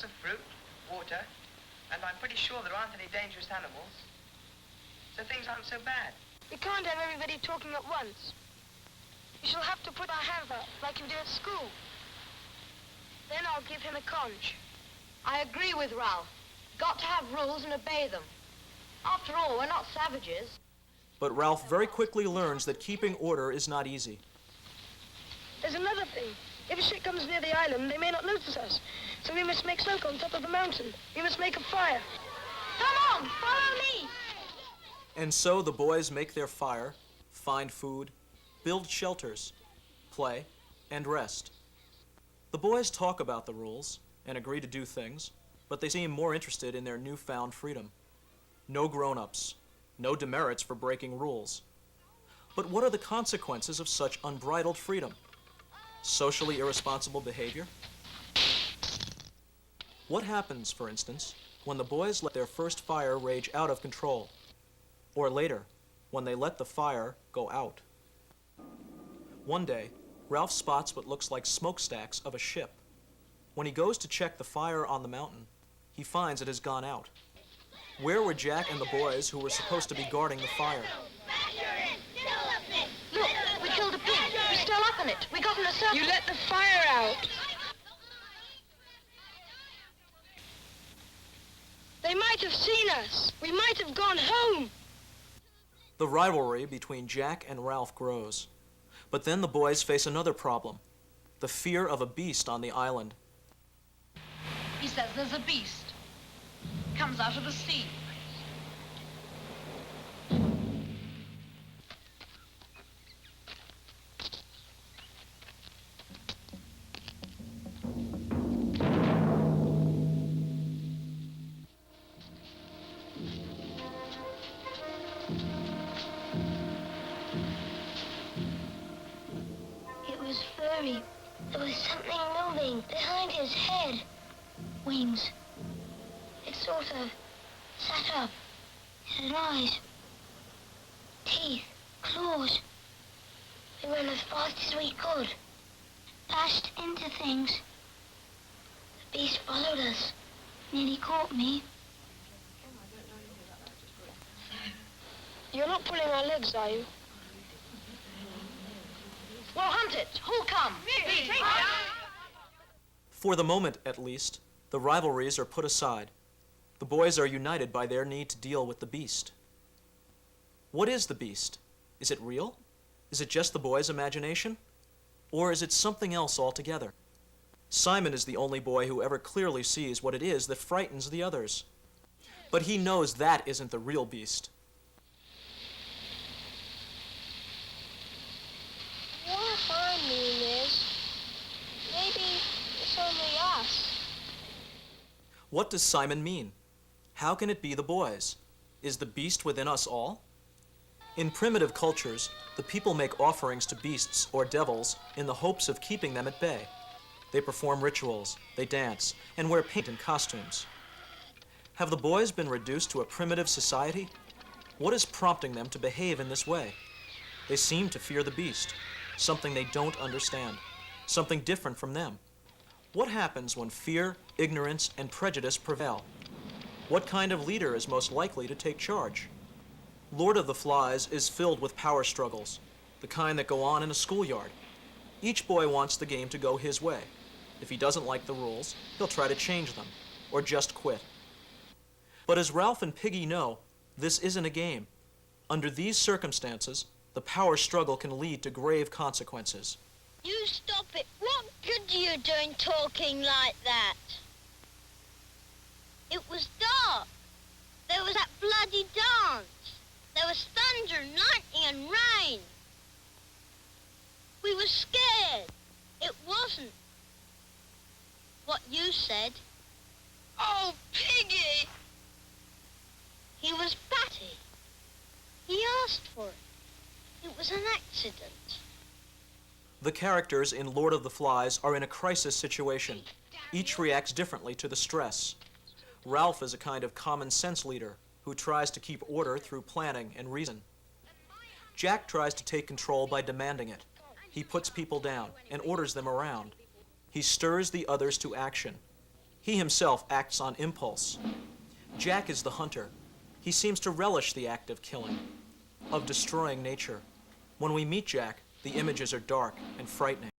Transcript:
of fruit, water, and I'm pretty sure there aren't any dangerous animals. So things aren't so bad. We can't have everybody talking at once. We shall have to put our hands up like you do at school. Then I'll give him a conch. I agree with Ralph. Got to have rules and obey them. After all, we're not savages. But Ralph very quickly learns that keeping order is not easy. There's another thing. If a ship comes near the island, they may not notice us. So we must make smoke on top of the mountain. We must make a fire. Come on, follow me! And so the boys make their fire, find food, build shelters, play, and rest. The boys talk about the rules and agree to do things, but they seem more interested in their newfound freedom. No grown-ups, no demerits for breaking rules. But what are the consequences of such unbridled freedom? Socially irresponsible behavior? What happens, for instance, when the boys let their first fire rage out of control? Or later, when they let the fire go out? One day, Ralph spots what looks like smokestacks of a ship. When he goes to check the fire on the mountain, he finds it has gone out. Where were Jack and the boys who were supposed to be guarding the fire? Look, we killed a pig. We're still up in it. We got in a circle. You let the fire out. They might have seen us. We might have gone home. The rivalry between Jack and Ralph grows. But then the boys face another problem, the fear of a beast on the island. He says there's a beast. Comes out of the sea. It was furry. There was something moving behind his head. Wings. It sort of sat up. It had eyes. Teeth. Claws. We ran as fast as we could. Dashed into things. The beast followed us. Nearly caught me. You're not pulling our legs, are you? We'll hunt it. Who'll come? Me. For the moment, at least, the rivalries are put aside. The boys are united by their need to deal with the beast. What is the beast? Is it real? Is it just the boys' imagination? Or is it something else altogether? Simon is the only boy who ever clearly sees what it is that frightens the others. But he knows that isn't the real beast. What I mean is, maybe it's only us. What does Simon mean? How can it be the boys? Is the beast within us all? In primitive cultures, the people make offerings to beasts or devils in the hopes of keeping them at bay. They perform rituals, they dance, and wear paint and costumes. Have the boys been reduced to a primitive society? What is prompting them to behave in this way? They seem to fear the beast, something they don't understand, something different from them. What happens when fear, ignorance, and prejudice prevail? What kind of leader is most likely to take charge? Lord of the Flies is filled with power struggles, the kind that go on in a schoolyard. Each boy wants the game to go his way. If he doesn't like the rules, he'll try to change them, or just quit. But as Ralph and Piggy know, this isn't a game. Under these circumstances, the power struggle can lead to grave consequences. You stop it. What good are you doing talking like that? It was dark. There was that bloody dance. There was thunder, lightning, and rain. We were scared. It wasn't what you said. Oh, Piggy! He was batty. He asked for it. It was an accident. The characters in Lord of the Flies are in a crisis situation. Each reacts differently to the stress. Ralph is a kind of common sense leader who tries to keep order through planning and reason. Jack tries to take control by demanding it. He puts people down and orders them around. He stirs the others to action. He himself acts on impulse. Jack is the hunter. He seems to relish the act of killing, of destroying nature. When we meet Jack, the images are dark and frightening.